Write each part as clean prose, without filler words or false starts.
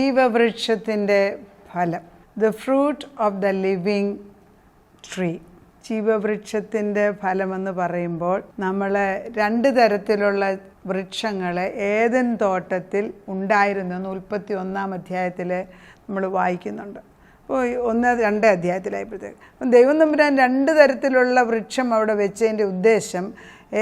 ജീവവൃക്ഷത്തിൻ്റെ ഫലം, the fruit of the living tree. ജീവവൃക്ഷത്തിൻ്റെ ഫലമെന്ന് പറയുമ്പോൾ നമ്മൾ 2 തരത്തിലുള്ള വൃക്ഷങ്ങൾ ഏദൻ തോട്ടത്തിൽ ഉണ്ടായിരുന്നെന്ന് 31-ാം അധ്യായത്തിൽ നമ്മൾ വായിക്കുന്നുണ്ട്. അപ്പോൾ 1-2 അധ്യായത്തിലായപ്പോഴത്തേക്ക് അപ്പം ദൈവം തമ്പുരാൻ 2 തരത്തിലുള്ള വൃക്ഷം അവിടെ വെച്ചതിൻ്റെ ഉദ്ദേശം,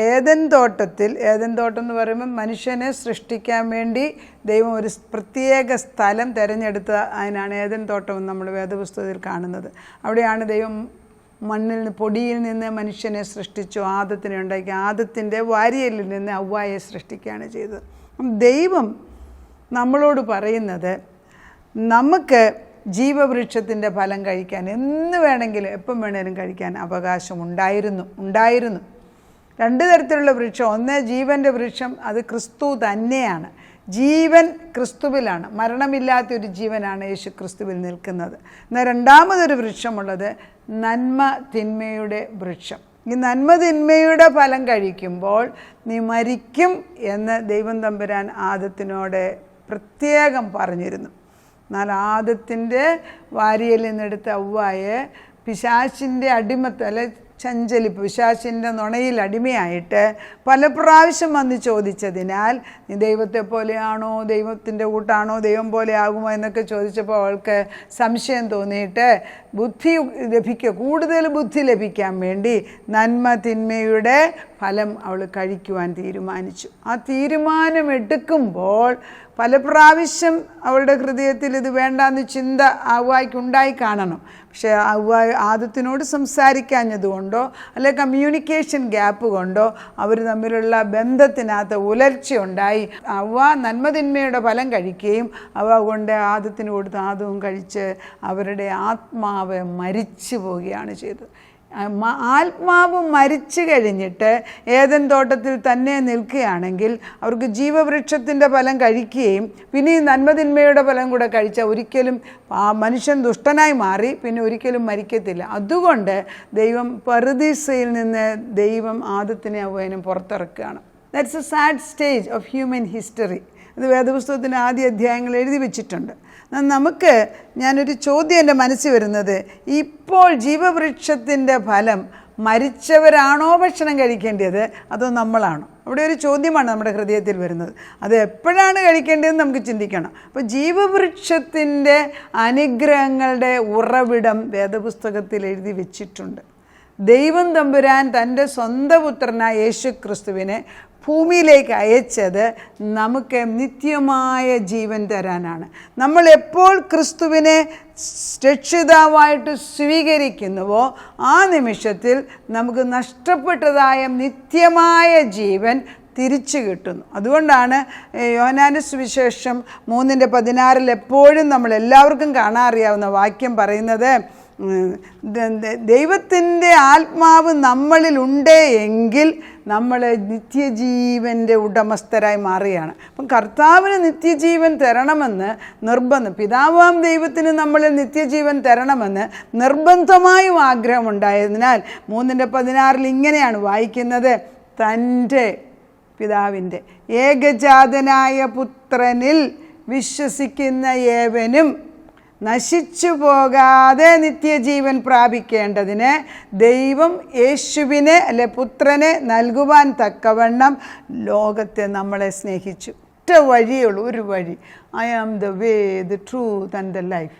ഏദൻ തോട്ടം എന്ന് പറയുമ്പോൾ മനുഷ്യനെ സൃഷ്ടിക്കാൻ വേണ്ടി ദൈവം ഒരു പ്രത്യേക സ്ഥലം തിരഞ്ഞെടുത്ത അതിനാണ് ഏദൻ തോട്ടം നമ്മൾ വേദപുസ്തകത്തിൽ കാണുന്നത്. അവിടെയാണ് ദൈവം പൊടിയിൽ നിന്ന് മനുഷ്യനെ സൃഷ്ടിച്ചു, ആദത്തിനെ ഉണ്ടാക്കി, ആദത്തിൻ്റെ വാരിയലിൽ നിന്ന് ഹവ്വായെ സൃഷ്ടിക്കുകയാണ് ചെയ്തത്. ദൈവം നമ്മളോട് പറയുന്നത് നമുക്ക് ജീവവൃക്ഷത്തിൻ്റെ ഫലം കഴിക്കാൻ എന്ന് വേണമെങ്കിലും എപ്പം വേണേലും കഴിക്കാൻ അവകാശം ഉണ്ടായിരുന്നു. 2 തരത്തിലുള്ള വൃക്ഷം. ഒന്ന് ജീവൻ്റെ വൃക്ഷം, അത് ക്രിസ്തു തന്നെയാണ്. ജീവൻ ക്രിസ്തുവിലാണ്, മരണമില്ലാത്തൊരു ജീവനാണ് യേശു ക്രിസ്തുവിൽ നിൽക്കുന്നത്. എന്നാൽ രണ്ടാമതൊരു വൃക്ഷമുള്ളത് നന്മ തിന്മയുടെ വൃക്ഷം. ഈ നന്മ തിന്മയുടെ ഫലം കഴിക്കുമ്പോൾ നീ മരിക്കും എന്ന് ദൈവം തമ്പുരാൻ ആദത്തിനോട് പ്രത്യേകം പറഞ്ഞിരുന്നു. എന്നാൽ ആദത്തിൻ്റെ വാരിയലിൽ നിന്നെടുത്ത ഹവ്വായെ പിശാചിൻ്റെ അടിമത്തം അല്ലെ ചഞ്ചലിപ്പ്, പിശാചിൻ്റെ നുണയിൽ അടിമയായിട്ട് പല പ്രാവശ്യം വന്ന് ചോദിച്ചതിനാൽ നീ ദൈവത്തെ പോലെയാണോ, ദൈവത്തിൻ്റെ കൂട്ടാണോ, ദൈവം പോലെ ആകുമോ എന്നൊക്കെ ചോദിച്ചപ്പോൾ അവൾക്ക് സംശയം തോന്നിയിട്ട് കൂടുതൽ ബുദ്ധി ലഭിക്കാൻ വേണ്ടി നന്മ തിന്മയുടെ ഫലം അവൾ കഴിക്കുവാൻ തീരുമാനിച്ചു. ആ തീരുമാനം എടുക്കുമ്പോൾ പല പ്രാവശ്യം അവളുടെ ഹൃദയത്തിൽ ഇത് വേണ്ടാന്ന് ചിന്ത ഹവ്വായ്ക്കുണ്ടായി കാണണം. പക്ഷേ ഹവ്വ ആദത്തിനോട് സംസാരിക്കാഞ്ഞതുകൊണ്ടോ അല്ലെ കമ്മ്യൂണിക്കേഷൻ ഗ്യാപ്പ് കൊണ്ടോ അവർ തമ്മിലുള്ള ബന്ധത്തിനകത്ത് ഉലർച്ചയുണ്ടായി. ഹവ്വ നന്മതിന്മയുടെ ഫലം കഴിക്കുകയും ഹവ്വ കൊണ്ട് ആദത്തിന് കൊടുത്ത് ആദവും കഴിച്ച് അവരുടെ ആത്മാവ് മരിച്ചു പോവുകയാണ് ചെയ്തത്. ആത്മാവ് മരിച്ചു കഴിഞ്ഞിട്ട് ഏദൻ തോട്ടത്തിൽ തന്നെ നിൽക്കുകയാണെങ്കിൽ അവർക്ക് ജീവവൃക്ഷത്തിൻ്റെ ഫലം കഴിക്കുകയും പിന്നെ ഈ നന്മതിന്മയുടെ ഫലം കൂടെ കഴിച്ചാൽ ഒരിക്കലും മനുഷ്യൻ ദുഷ്ടനായി മാറി പിന്നെ ഒരിക്കലും മരിക്കത്തില്ല. അതുകൊണ്ട് ദൈവം പറുദീസയിൽ നിന്ന് ദൈവം ആദത്തിനെ അവനും പുറത്തിറക്കുകയാണ്. That's a sad stage of human history. ഇത് വേദപുസ്തകത്തിൻ്റെ ആദ്യ അധ്യായങ്ങൾ എഴുതി വെച്ചിട്ടുണ്ട്. നമുക്ക് ഞാനൊരു ചോദ്യം എൻ്റെ മനസ്സിൽ വരുന്നത്, ഇപ്പോൾ ജീവവൃക്ഷത്തിൻ്റെ ഫലം മരിച്ചവരാണോ ഭക്ഷണം കഴിക്കേണ്ടത് അതോ നമ്മളാണോ? അവിടെ ഒരു ചോദ്യമാണ് നമ്മുടെ ഹൃദയത്തിൽ വരുന്നത്. അത് എപ്പോഴാണ് കഴിക്കേണ്ടതെന്ന് നമുക്ക് ചിന്തിക്കണം. അപ്പോൾ ജീവവൃക്ഷത്തിൻ്റെ അനുഗ്രഹങ്ങളുടെ ഉറവിടം വേദപുസ്തകത്തിൽ എഴുതി വെച്ചിട്ടുണ്ട്. ദൈവം തമ്പുരാൻ തൻ്റെ സ്വന്തം പുത്രനായ യേശു ക്രിസ്തുവിനെ ഭൂമിയിലേക്ക് അയച്ചത് നമുക്ക് നിത്യമായ ജീവൻ തരാനാണ്. നമ്മൾ എപ്പോൾ ക്രിസ്തുവിനെ രക്ഷിതാവായിട്ട് സ്വീകരിക്കുന്നുവോ ആ നിമിഷത്തിൽ നമുക്ക് നഷ്ടപ്പെട്ടതായ നിത്യമായ ജീവൻ തിരിച്ചു കിട്ടുന്നു. അതുകൊണ്ടാണ് യോഹന്നാന്റെ സുവിശേഷം 3:16 എപ്പോഴും നമ്മളെല്ലാവർക്കും കാണാറിയാവുന്ന വാക്യം പറയുന്നത്, ദൈവത്തിൻ്റെ ആത്മാവ് നമ്മളിലുണ്ട് എങ്കിൽ നമ്മൾ നിത്യജീവൻ്റെ ഉടമസ്ഥരായി മാറുകയാണ്. അപ്പം കർത്താവിന് നിത്യജീവൻ തരണമെന്ന് നിർബന്ധം, പിതാവാം ദൈവത്തിന് നമ്മളിൽ നിത്യജീവൻ തരണമെന്ന് നിർബന്ധമായും ആഗ്രഹമുണ്ടായതിനാൽ 3:16 ഇങ്ങനെയാണ് വായിക്കുന്നത്, തൻ്റെ പിതാവിൻ്റെ ഏകജാതനായ പുത്രനിൽ വിശ്വസിക്കുന്ന ഏവനും നശിച്ചു പോകാതെ നിത്യജീവൻ പ്രാപിക്കേണ്ടതിന് ദൈവം യേശുവിനെ അല്ലെ പുത്രനെ നൽകുവാൻ തക്കവണ്ണം ലോകത്തെ നമ്മളെ സ്നേഹിച്ചു. ഒറ്റ വഴിയുള്ളൂ, ഒരു വഴി. I am the way, the truth and the life.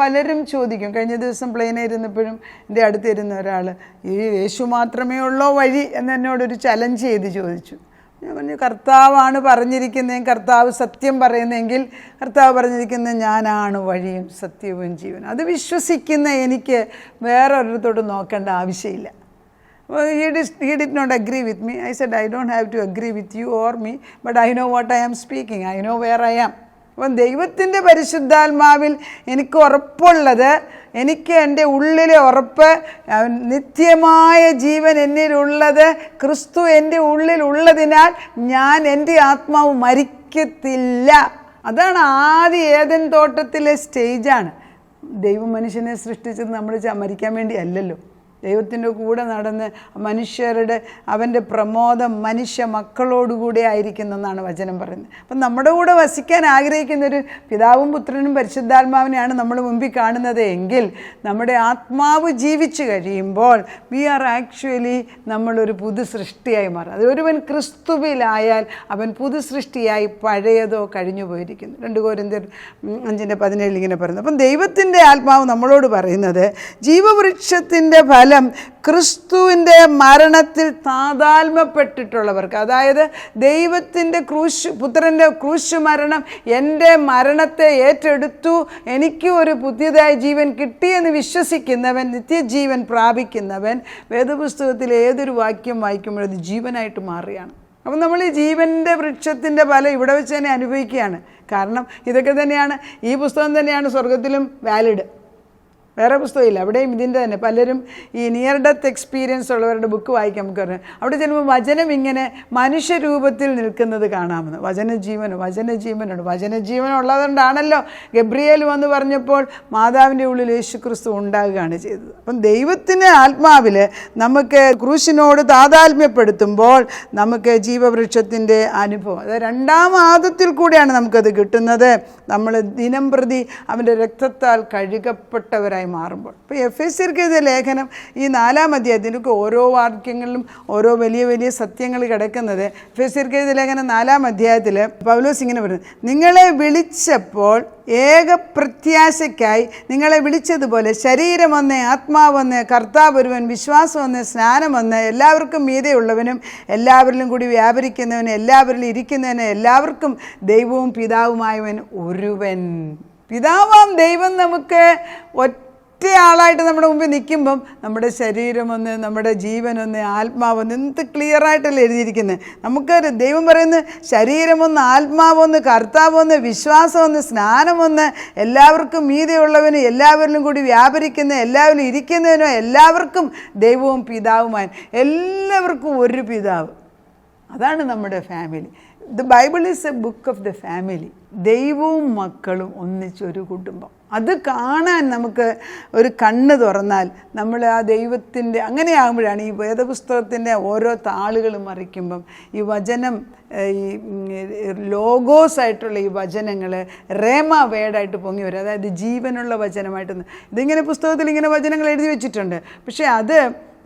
പലരും ചോദിക്കും, കഴിഞ്ഞ ദിവസം പ്ലെയിനിൽ ഇരുന്നപ്പോഴും എൻ്റെ അടുത്തിരുന്ന ഒരാൾ, ഈ യേശു മാത്രമേ ഉള്ളോ വഴി എന്ന് എന്നോടൊരു ചലഞ്ച് ചെയ്ത് ചോദിച്ചു. ഞാൻ പറഞ്ഞു, കർത്താവാണ് പറഞ്ഞിരിക്കുന്നതെങ്കിൽ, കർത്താവ് സത്യം പറയുന്നതെങ്കിൽ കർത്താവ് പറഞ്ഞിരിക്കുന്നത് ഞാനാണ് വഴിയും സത്യവും ജീവനും. അത് വിശ്വസിക്കുന്ന എനിക്ക് വേറെ ഒരിടത്തോട്ട് നോക്കേണ്ട ആവശ്യമില്ല. He did not agree with me. I said, I don't have to agree with you or me, but I know what I am speaking. I know where I am. അപ്പം ദൈവത്തിൻ്റെ പരിശുദ്ധാത്മാവിൽ എനിക്ക് ഉറപ്പുള്ളത്, എനിക്ക് എൻ്റെ ഉള്ളിലെ ഉറപ്പ്, നിത്യമായ ജീവൻ എന്നിലുള്ളത്, ക്രിസ്തു എൻ്റെ ഉള്ളിലുള്ളതിനാൽ ഞാൻ എൻ്റെ ആത്മാവ് മരിക്കത്തില്ല. അതാണ് ആദ്യ ഏദൻ തോട്ടത്തിലെ സ്റ്റേജാണ്. ദൈവം മനുഷ്യനെ സൃഷ്ടിച്ചത് നമ്മൾ മരിക്കാൻ വേണ്ടി അല്ലല്ലോ. ദൈവത്തിൻ്റെ കൂടെ നടന്ന് മനുഷ്യരുടെ അവൻ്റെ പ്രമോദം മനുഷ്യ മക്കളോടുകൂടെ ആയിരിക്കുന്നെന്നാണ് വചനം പറയുന്നത്. അപ്പം നമ്മുടെ കൂടെ വസിക്കാൻ ആഗ്രഹിക്കുന്നൊരു പിതാവും പുത്രനും പരിശുദ്ധാത്മാവിനെയാണ് നമ്മൾ മുമ്പിൽ കാണുന്നത് എങ്കിൽ നമ്മുടെ ആത്മാവ് ജീവിച്ചു കഴിയുമ്പോൾ വി ആർ ആക്ച്വലി നമ്മളൊരു പുതു സൃഷ്ടിയായി മാറും. അത് ഒരുവൻ ക്രിസ്തുവിലായാൽ അവൻ പുതു സൃഷ്ടിയായി, പഴയതോ കഴിഞ്ഞു പോയിരിക്കുന്നു. 2 കൊരിന്ത്യർ 5:17 ഇങ്ങനെ പറയുന്നത്. അപ്പം ദൈവത്തിൻ്റെ ആത്മാവ് നമ്മളോട് പറയുന്നത് ജീവവൃക്ഷത്തിൻ്റെ ഫലം ക്രിസ്തുവിൻ്റെ മരണത്തിൽ താതാത്മ്യപ്പെട്ടിട്ടുള്ളവർക്ക്, അതായത് ദൈവത്തിൻ്റെ പുത്രൻ്റെ ക്രൂശ് മരണം എൻ്റെ മരണത്തെ ഏറ്റെടുത്തു, എനിക്ക് ഒരു പുതിയതായ ജീവൻ കിട്ടിയെന്ന് വിശ്വസിക്കുന്നവൻ, നിത്യജീവൻ പ്രാപിക്കുന്നവൻ, വേദപുസ്തകത്തിൽ ഏതൊരു വാക്യം വായിക്കുമ്പോഴും അത് ജീവനായിട്ട് മാറുകയാണ്. അപ്പം നമ്മൾ ഈ ജീവൻ്റെ വൃക്ഷത്തിൻ്റെ ഫലം ഇവിടെ വെച്ച് തന്നെ അനുഭവിക്കുകയാണ്. കാരണം ഇതൊക്കെ തന്നെയാണ്, ഈ പുസ്തകം തന്നെയാണ് സ്വർഗത്തിലും വാലിഡ്. വേറെ പുസ്തകമില്ല. അവിടെയും ഇതിൻ്റെ തന്നെ പലരും ഈ നിയർ ഡെത്ത് എക്സ്പീരിയൻസ് ഉള്ളവരുടെ ബുക്ക് വായിക്കാൻ നമുക്ക് പറയാം. അവിടെ ചെല്ലുമ്പോൾ വചനം ഇങ്ങനെ മനുഷ്യരൂപത്തിൽ നിൽക്കുന്നത് കാണാമെന്ന്. വചനജീവനുണ്ട്. വചനജീവൻ ഉള്ളതുകൊണ്ടാണല്ലോ ഗബ്രിയേൽ വന്ന് പറഞ്ഞപ്പോൾ മാതാവിൻ്റെ ഉള്ളിൽ യേശുക്രിസ്തു ഉണ്ടാകുകയാണ് ചെയ്തത്. അപ്പം ദൈവത്തിൻ്റെ ആത്മാവിൽ നമുക്ക് ക്രൂശിനോട് താതാത്മ്യപ്പെടുത്തുമ്പോൾ നമുക്ക് ജീവവൃക്ഷത്തിൻ്റെ അനുഭവം, അതായത് 2-ാം ആദത്തിൽ കൂടെയാണ് നമുക്കത് കിട്ടുന്നത്. നമ്മൾ ദിനം പ്രതി അവൻ്റെ രക്തത്താൽ കഴുകപ്പെട്ടവരായി മാറുമ്പോൾ. ഇപ്പോൾ എഫെസ്യർക്ക് എഴുതിയ ലേഖനം ഈ 4-ാം അധ്യായത്തിലൊക്കെ ഓരോ വാക്യങ്ങളിലും ഓരോ വലിയ വലിയ സത്യങ്ങൾ കിടക്കുന്നത്. എഫെസ്യർക്ക് എഴുതിയ ലേഖനം 4-ാം അധ്യായത്തിൽ പൗലോസ് ഇങ്ങനെ പറയുന്നു, നിങ്ങളെ വിളിച്ചപ്പോൾ ഏക പ്രത്യാശയ്ക്കായി നിങ്ങളെ വിളിച്ചതുപോലെ ശരീരമൊന്ന്, ആത്മാവൊന്ന്, കർത്താവ് ഒരുവൻ, വിശ്വാസമൊന്ന്, സ്നാനമൊന്ന്, എല്ലാവർക്കും മീതെയുള്ളവനും എല്ലാവരിലും കൂടി വ്യാപരിക്കുന്നവനും എല്ലാവരിലും ഇരിക്കുന്നവനും എല്ലാവർക്കും ദൈവവും പിതാവുമായവൻ ഒരുവൻ. പിതാവാം ദൈവം നമുക്ക് ഒറ്റയാളായിട്ട് നമ്മുടെ മുമ്പിൽ നിൽക്കുമ്പം നമ്മുടെ ശരീരമൊന്ന്, നമ്മുടെ ജീവനൊന്ന്, ആത്മാവൊന്ന്, എന്ത് ക്ലിയറായിട്ടല്ലേ എഴുതിയിരിക്കുന്നത്. നമുക്ക് ദൈവം പറയുന്നത് ശരീരമൊന്ന്, ആത്മാവൊന്ന്, കർത്താവൊന്ന്, വിശ്വാസമൊന്ന്, സ്നാനമൊന്ന്, എല്ലാവർക്കും മീതെയുള്ളവന് എല്ലാവരിലും കൂടി വ്യാപരിക്കുന്ന എല്ലാവരിലും ഇരിക്കുന്നതിനോ എല്ലാവർക്കും ദൈവവും പിതാവുമായി, എല്ലാവർക്കും ഒരു പിതാവ്. അതാണ് നമ്മുടെ family. The Bible is A book of the family. ദൈവവും മക്കളും ഒന്നിച്ചൊരു കുടുംബം. അത് കാണാൻ നമുക്ക് ഒരു കണ്ണ് തുറന്നാൽ നമ്മൾ ആ ദൈവത്തിൻ്റെ അങ്ങനെയാകുമ്പോഴാണ് ഈ വേദപുസ്തകത്തിൻ്റെ ഓരോ താളുകളും മറിക്കുമ്പം ഈ വചനം, ഈ ലോഗോസായിട്ടുള്ള ഈ വചനങ്ങൾ റേമ വേർഡായിട്ട് പൊങ്ങി വരും. അതായത് ജീവനുള്ള വചനമായിട്ട്. ഇതിങ്ങനെ പുസ്തകത്തിൽ ഇങ്ങനെ വചനങ്ങൾ എഴുതി വെച്ചിട്ടുണ്ട്. പക്ഷേ അത്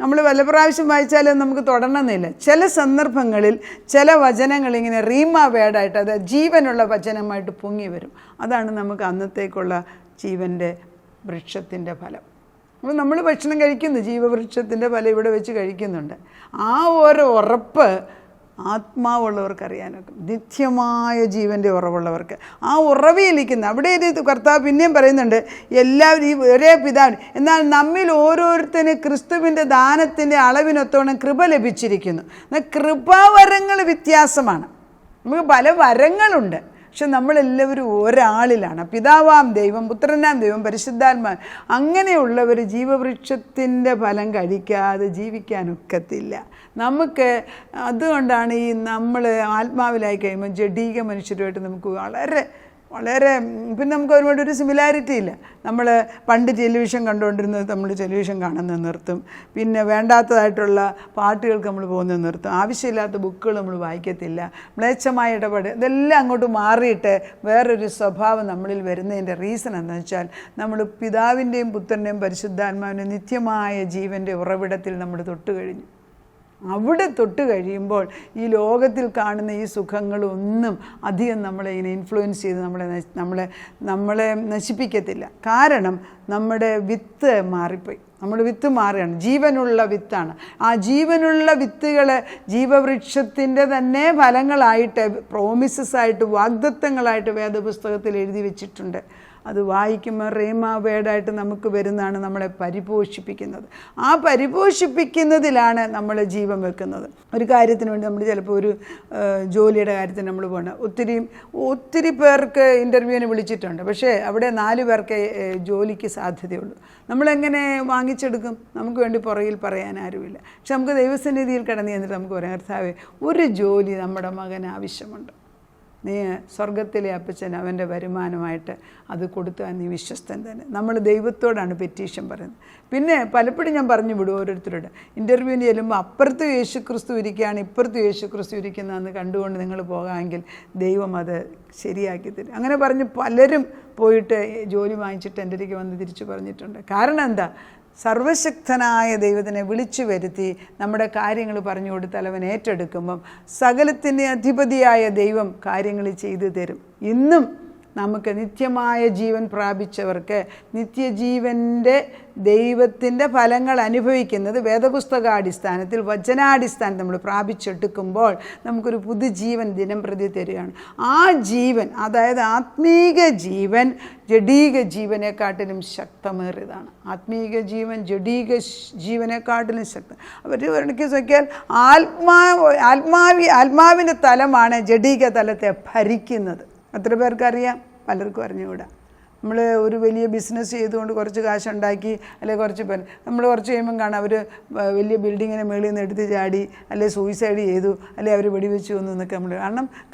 നമ്മൾ പല പ്രാവശ്യം വായിച്ചാലും നമുക്ക് തുടരണമെന്നില്ല. ചില സന്ദർഭങ്ങളിൽ ചില വചനങ്ങൾ ഇങ്ങനെ റീമ വേർഡായിട്ട്, അതായത് ജീവനുള്ള വചനമായിട്ട് പൊങ്ങി വരും. അതാണ് നമുക്ക് അന്നത്തേക്കുള്ള ജീവൻ്റെ വൃക്ഷത്തിൻ്റെ ഫലം. അപ്പോൾ നമ്മൾ ഭക്ഷണം കഴിക്കുന്നു, ജീവവൃക്ഷത്തിൻ്റെ ഫലം ഇവിടെ വെച്ച് കഴിക്കുന്നുണ്ട്. ആ ഒരു ഉറപ്പ് ആത്മാവുള്ളവർക്കറിയാനൊക്കെ, നിത്യമായ ജീവൻ്റെ ഉറവുള്ളവർക്ക് ആ ഉറവിലിരിക്കുന്ന അവിടെ ഒരു കർത്താവ് പിന്നെയും പറയുന്നുണ്ട്, എല്ലാവരും ഈ ഒരേ പിതാവിന്, എന്നാൽ നമ്മിൽ ഓരോരുത്തന് ക്രിസ്തുവിൻ്റെ ദാനത്തിൻ്റെ അളവിനൊത്തോണം കൃപ ലഭിച്ചിരിക്കുന്നു. എന്നാൽ കൃപാവരങ്ങൾ വ്യത്യാസമാണ്. നമുക്ക് പല വരങ്ങളുണ്ട്, പക്ഷെ നമ്മളെല്ലാവരും ഒരാളിലാണ്. പിതാവാം ദൈവം, പുത്രനാം ദൈവം, പരിശുദ്ധാത്മാൻ. അങ്ങനെയുള്ളവർ ജീവവൃക്ഷത്തിൻ്റെ ഫലം കഴിക്കാതെ ജീവിക്കാനൊക്കത്തില്ല. നമുക്ക് അതുകൊണ്ടാണ് ഈ നമ്മൾ ആത്മാവിലായി കഴിയുമ്പോൾ ജഡീക മനുഷ്യരുമായിട്ട് നമുക്ക് വളരെ പിന്നെ നമുക്ക് ഒരുപാട് ഒരു സിമിലാരിറ്റി ഇല്ല. നമ്മൾ പണ്ട് ടെലിവിഷൻ കണ്ടുകൊണ്ടിരുന്നത് നമ്മൾ ടെലിവിഷൻ കാണുന്നത് നിർത്തും. പിന്നെ വേണ്ടാത്തതായിട്ടുള്ള പാട്ടുകൾക്ക് നമ്മൾ പോകുന്നത് നിർത്തും. ആവശ്യമില്ലാത്ത ബുക്കുകൾ നമ്മൾ വായിക്കത്തില്ല. മ്ലേച്ഛമായ ഇടപാട് ഇതെല്ലാം അങ്ങോട്ട് മാറിയിട്ട് വേറൊരു സ്വഭാവം നമ്മളിൽ വരുന്നതിൻ്റെ റീസൺ എന്താണെന്ന് വെച്ചാൽ നമ്മൾ പിതാവിൻ്റെയും പുത്രൻ്റെയും പരിശുദ്ധാത്മാവിൻ്റെ നിത്യമായ ജീവൻ്റെ ഉറവിടത്തിൽ നമ്മൾ തൊട്ട് കഴിഞ്ഞു. അവിടെ തൊട്ട് കഴിയുമ്പോൾ ഈ ലോകത്തിൽ കാണുന്ന ഈ സുഖങ്ങളൊന്നും അധികം നമ്മളെ ഇങ്ങനെ ഇൻഫ്ലുവൻസ് ചെയ്ത് നമ്മളെ നശിപ്പിക്കത്തില്ല. കാരണം നമ്മുടെ വിത്ത് മാറിപ്പോയി. നമ്മുടെ വിത്ത് മാറുകയാണ്, ജീവനുള്ള വിത്താണ്. ആ ജീവനുള്ള വിത്തുകൾ ജീവവൃക്ഷത്തിൻ്റെ തന്നെ ഫലങ്ങളായിട്ട്, പ്രോമിസസായിട്ട്, വാഗ്ദത്തങ്ങളായിട്ട് വേദപുസ്തകത്തിൽ എഴുതി വെച്ചിട്ടുണ്ട്. അത് വായിക്കുമ്പോൾ റേമ വേർഡായിട്ട് നമുക്ക് വരുന്നതാണ് നമ്മളെ പരിപോഷിപ്പിക്കുന്നത്. ആ പരിപോഷിപ്പിക്കുന്നതിലാണ് നമ്മൾ ജീവൻ വെക്കുന്നത്. ഒരു കാര്യത്തിന് വേണ്ടി നമ്മൾ ചിലപ്പോൾ ഒരു ജോലിയുടെ കാര്യത്തിന് നമ്മൾ പോകണം. ഒത്തിരി പേർക്ക് ഇൻ്റർവ്യൂവിന് വിളിച്ചിട്ടുണ്ട്. പക്ഷേ അവിടെ 4 പേർക്ക് ജോലിക്ക് സാധ്യതയുള്ളൂ. നമ്മളെങ്ങനെ വാങ്ങിച്ചെടുക്കും? നമുക്ക് വേണ്ടി പുറകിൽ പറയാൻ ആരുമില്ല. പക്ഷെ നമുക്ക് ദൈവസന്നിധിയിൽ കിടന്ന് ചെന്നിട്ട് നമുക്ക് പറയാം, കർത്താവേ, ഒരു ജോലി നമ്മുടെ മകന് ആവശ്യമുണ്ട്, നീ സ്വർഗത്തിലെ അപ്പച്ചൻ അവൻ്റെ വരുമാനമായിട്ട് അത് കൊടുത്താൽ നീ വിശ്വസ്തൻ തന്നെ. നമ്മൾ ദൈവത്തോടാണ് പെറ്റീഷൻ പറയുന്നത്. പിന്നെ പലപ്പോഴും ഞാൻ പറഞ്ഞു വിടും ഓരോരുത്തരോട്, ഇൻ്റർവ്യൂവിന് ചെല്ലുമ്പോൾ അപ്പുറത്ത് യേശു ക്രിസ്തു ഇരിക്കുകയാണ് ഇപ്പുറത്ത് യേശു ക്രിസ്തു ഇരിക്കുന്നതെന്ന് കണ്ടുകൊണ്ട് നിങ്ങൾ പോകാമെങ്കിൽ ദൈവം അത് ശരിയാക്കി തരും. അങ്ങനെ പറഞ്ഞ് പലരും പോയിട്ട് ജോലി വാങ്ങിച്ചിട്ട് എൻ്റെ അടുത്തേക്ക് വന്ന് തിരിച്ചു പറഞ്ഞിട്ടുണ്ട്. കാരണം എന്താ? സർവശക്തനായ ദൈവത്തിനെ വിളിച്ചു വരുത്തി നമ്മുടെ കാര്യങ്ങൾ പറഞ്ഞു കൊടുത്താൽ അവൻ ഏറ്റെടുക്കുമ്പം സകലത്തിൻ്റെ അധിപതിയായ ദൈവം കാര്യങ്ങൾ ചെയ്തു തരും. ഇന്നും നമുക്ക് നിത്യമായ ജീവൻ പ്രാപിച്ചവർക്ക് നിത്യജീവൻ്റെ ദൈവത്തിൻ്റെ ഫലങ്ങൾ അനുഭവിക്കുന്നത് വേദപുസ്തകാടിസ്ഥാനത്തിൽ വചനാടിസ്ഥാനത്തിൽ നമ്മൾ പ്രാപിച്ചെടുക്കുമ്പോൾ നമുക്കൊരു പുതുജീവൻ ദിനം പ്രതി തരികയാണ്. ആ ജീവൻ, അതായത് ആത്മീക ജീവൻ ജഡീക ജീവനെക്കാട്ടിലും ശക്തമേറിയതാണ്. ആത്മീക ജീവൻ ജഡീക ജീവനെക്കാട്ടിലും ശക്തം. അവർ ഒരിടയ്ക്ക് നോക്കിയാൽ ആത്മാവിൻ്റെ തലമാണ് ജഡീക തലത്തെ ഭരിക്കുന്നത്. എത്ര പേർക്കറിയാം? പലർക്കും അറിഞ്ഞുകൂടാ. നമ്മൾ ഒരു വലിയ ബിസിനസ് ചെയ്തുകൊണ്ട് കുറച്ച് കാശുണ്ടാക്കി, അല്ലെങ്കിൽ കുറച്ച് പേർ നമ്മൾ കുറച്ച് കഴിയുമ്പം കാണാം അവർ വലിയ ബിൽഡിങ്ങിനെ മേളിൽ നിന്ന് എടുത്ത് ചാടി, അല്ലെങ്കിൽ സൂയിസൈഡ് ചെയ്തു, അല്ലെങ്കിൽ അവർ വെടിവെച്ച് കൊന്നു എന്നൊക്കെ നമ്മൾ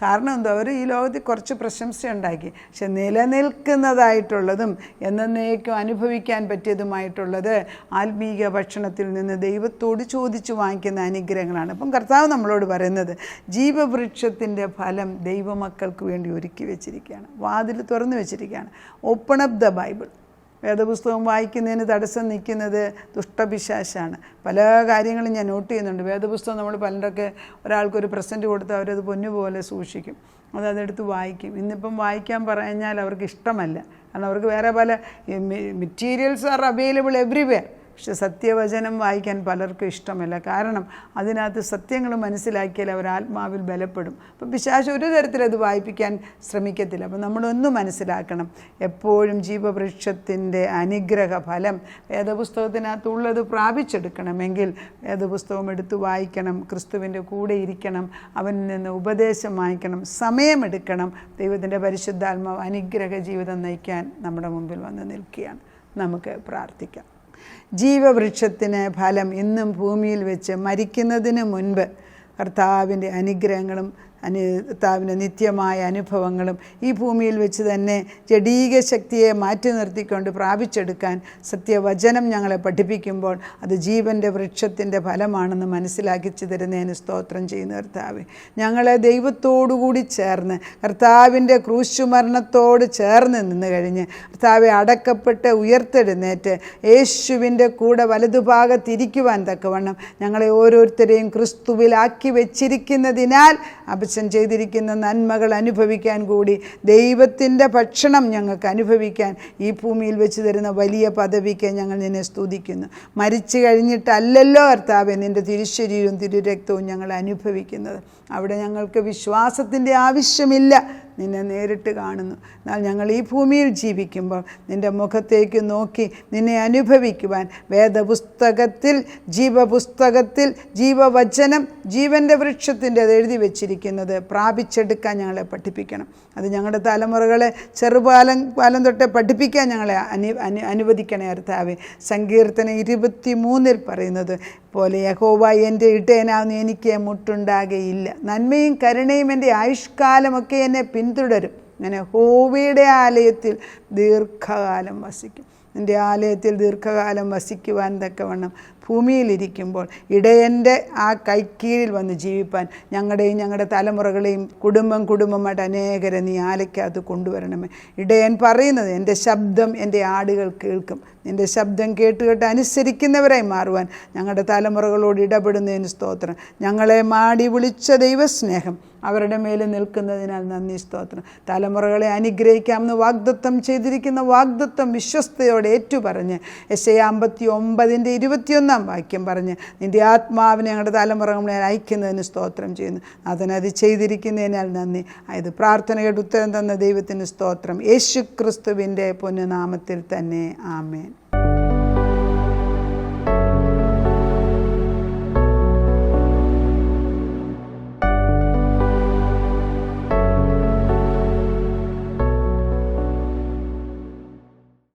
കാരണം എന്തോ അവർ ഈ ലോകത്തിൽ കുറച്ച് പ്രശംസ ഉണ്ടാക്കി. പക്ഷെ നിലനിൽക്കുന്നതായിട്ടുള്ളതും എന്നേക്കും അനുഭവിക്കാൻ പറ്റിയതുമായിട്ടുള്ളത് ആത്മീക ഭക്ഷണത്തിൽ നിന്ന് ദൈവത്തോട് ചോദിച്ചു വാങ്ങിക്കുന്ന അനുഗ്രഹങ്ങളാണ്. അപ്പം കർത്താവ് നമ്മളോട് പറയുന്നത് ജീവവൃക്ഷത്തിൻ്റെ ഫലം ദൈവമക്കൾക്ക് വേണ്ടി ഒരുക്കി വെച്ചിരിക്കുകയാണ്, വാതിൽ തുറന്നു വെച്ചിരിക്കുകയാണ്. Open up the Bible. വേദപുസ്തകം വായിക്കുന്നതിന് തടസ്സം നിൽക്കുന്നത് ദുഷ്ടപിശാചാണ്. പല കാര്യങ്ങളും ഞാൻ നോട്ട് ചെയ്യുന്നുണ്ട്. വേദപുസ്തകം നമ്മൾ പലരൊക്കെ ഒരാൾക്കൊരു പ്രസൻറ്റ് കൊടുത്താൽ അവരത് പൊന്നുപോലെ സൂക്ഷിക്കും, അതെടുത്ത് വായിക്കും. ഇന്നിപ്പം വായിക്കാൻ പറഞ്ഞാൽ അവർക്ക് ഇഷ്ടമല്ല, കാരണം അവർക്ക് വേറെ പല മെറ്റീരിയൽസ് ആർ അവൈലബിൾ എവ്രിവെയർ. പക്ഷെ സത്യവചനം വായിക്കാൻ പലർക്കും ഇഷ്ടമല്ല. കാരണം അതിനകത്ത് സത്യങ്ങൾ മനസ്സിലാക്കിയാൽ അവർ ആത്മാവിൽ ബലപ്പെടും. അപ്പം പിശാച് ഒരു തരത്തിലത് വായിപ്പിക്കാൻ ശ്രമിക്കത്തില്ല. അപ്പം നമ്മളൊന്നും മനസ്സിലാക്കണം, എപ്പോഴും ജീവവൃക്ഷത്തിൻ്റെ അനുഗ്രഹ ഫലം വേദപുസ്തകത്തിനകത്തുള്ളത് പ്രാപിച്ചെടുക്കണമെങ്കിൽ വേദപുസ്തകം എടുത്ത് വായിക്കണം, ക്രിസ്തുവിൻ്റെ കൂടെ ഇരിക്കണം, അവനിൽ നിന്ന് ഉപദേശം വാങ്ങിക്കണം, സമയമെടുക്കണം. ദൈവത്തിൻ്റെ പരിശുദ്ധാത്മാവ് അനുഗ്രഹ ജീവിതം നയിക്കാൻ നമ്മുടെ മുമ്പിൽ വന്ന് നിൽക്കുകയാണ്. നമുക്ക് പ്രാർത്ഥിക്കാം. ജീവവൃക്ഷത്തിന് ഫലം ഇന്നും ഭൂമിയിൽ വെച്ച് മരിക്കുന്നതിന് മുൻപ് കർത്താവിൻ്റെ അനുഗ്രഹങ്ങളും കർത്താവിൻ്റെ നിത്യമായ അനുഭവങ്ങളും ഈ ഭൂമിയിൽ വെച്ച് തന്നെ ജഡീക ശക്തിയെ മാറ്റി നിർത്തിക്കൊണ്ട് പ്രാപിച്ചെടുക്കാൻ സത്യവചനം ഞങ്ങളെ പഠിപ്പിക്കുമ്പോൾ അത് ജീവൻ്റെ വൃക്ഷത്തിൻ്റെ ഫലമാണെന്ന് മനസ്സിലാക്കിച്ചു തരുന്നതിന് സ്തോത്രം ചെയ്യുന്ന കർത്താവേ, ഞങ്ങളെ ദൈവത്തോടുകൂടി ചേർന്ന് കർത്താവിൻ്റെ ക്രൂശുമരണത്തോട് ചേർന്ന് നിന്ന് കഴിഞ്ഞ് കർത്താവെ അടക്കപ്പെട്ട് ഉയർത്തെഴുന്നേറ്റ് യേശുവിൻ്റെ കൂടെ വലതുഭാഗത്തിരിക്കുവാൻ തക്കവണ്ണം ഞങ്ങളെ ഓരോരുത്തരെയും ക്രിസ്തുവിലാക്കി വെച്ചിരിക്കുന്നതിനാൽ അപ്പച്ചൻ ചെയ്തിരിക്കുന്ന നന്മകൾ അനുഭവിക്കാൻ കൂടി ദൈവത്തിൻ്റെ ഭക്ഷണം ഞങ്ങൾക്ക് അനുഭവിക്കാൻ ഈ ഭൂമിയിൽ വെച്ച് തരുന്ന വലിയ പദവിക്ക് ഞങ്ങൾ നിന്നെ സ്തുതിക്കുന്നു. മരിച്ചു കഴിഞ്ഞിട്ടല്ലല്ലോ കർത്താവേ നിൻ്റെ തിരുശരീരവും തിരുരക്തവും ഞങ്ങൾ അനുഭവിക്കുന്നത്. അവിടെ ഞങ്ങൾക്ക് വിശ്വാസത്തിൻ്റെ ആവശ്യമില്ല, നിന്നെ നേരിട്ട് കാണുന്നു. എന്നാൽ ഞങ്ങൾ ഈ ഭൂമിയിൽ ജീവിക്കുമ്പോൾ നിൻ്റെ മുഖത്തേക്ക് നോക്കി നിന്നെ അനുഭവിക്കുവാൻ വേദപുസ്തകത്തിൽ ജീവപുസ്തകത്തിൽ ജീവവചനം ജീവൻ്റെ വൃക്ഷത്തിൻ്റെ അത് എഴുതി വച്ചിരിക്കുന്നത് പ്രാപിച്ചെടുക്കാൻ ഞങ്ങളെ പഠിപ്പിക്കണം. അത് ഞങ്ങളുടെ തലമുറകളെ കാലം തൊട്ട് പഠിപ്പിക്കാൻ ഞങ്ങളെ അനുവദിക്കണേ കർത്താവേ. സങ്കീർത്തനം 23 പറയുന്നത് പോലെ യഹോവ എൻ്റെ ഇടയനാവുന്നു, എനിക്ക് മുട്ടുണ്ടാകുകയില്ല. നന്മയും കരുണയും എൻ്റെ ആയുഷ്കാലമൊക്കെ എന്നെ പിന്തുടരും. അങ്ങനെ യഹോവയുടെ ആലയത്തിൽ ദീർഘകാലം വസിക്കും. നിൻ്റെ ആലയത്തിൽ ദീർഘകാലം വസിക്കുവാൻ തക്കവണ്ണം ഭൂമിയിലിരിക്കുമ്പോൾ ഇടയൻ്റെ ആ കൈക്കീഴിൽ വന്ന് ജീവിപ്പാൻ ഞങ്ങളുടെയും ഞങ്ങളുടെ തലമുറകളെയും കുടുംബമായിട്ട് അനേകരെ നീ ആലയ്ക്കകത്ത് കൊണ്ടുവരണമേ. ഇടയൻ പറയുന്നത് എൻ്റെ ശബ്ദം എൻ്റെ ആടുകൾ കേൾക്കും. നിൻ്റെ ശബ്ദം കേട്ട് അനുസരിക്കുന്നവരായി മാറുവാൻ ഞങ്ങളുടെ തലമുറകളോട് ഇടപെടുന്നതിന് സ്തോത്രം. ഞങ്ങളെ മാടി വിളിച്ച ദൈവസ്നേഹം അവരുടെ മേൽ നിൽക്കുന്നതിനാൽ നന്ദി സ്തോത്രം. തലമുറകളെ അനുഗ്രഹിക്കാമെന്ന് വാഗ്ദത്തം ചെയ്തിരിക്കുന്ന വാഗ്ദത്തം വിശ്വസ്തയോടെ ഏറ്റുപറഞ്ഞ് യെശയ്യാ 59:21 വാക്യം പറഞ്ഞ് നിൻ്റെ ആത്മാവിനെ ഞങ്ങളുടെ തലമുറകളെ അയക്കുന്നതിന് സ്തോത്രം ചെയ്യുന്നു. അതിനത് ചെയ്തിരിക്കുന്നതിനാൽ നന്ദി. അത് പ്രാർത്ഥനയുടെ ഉത്തരം തന്ന ദൈവത്തിന് സ്തോത്രം. യേശു ക്രിസ്തുവിൻ്റെ പൊന്നുനാമത്തിൽ തന്നെ ആമേൻ.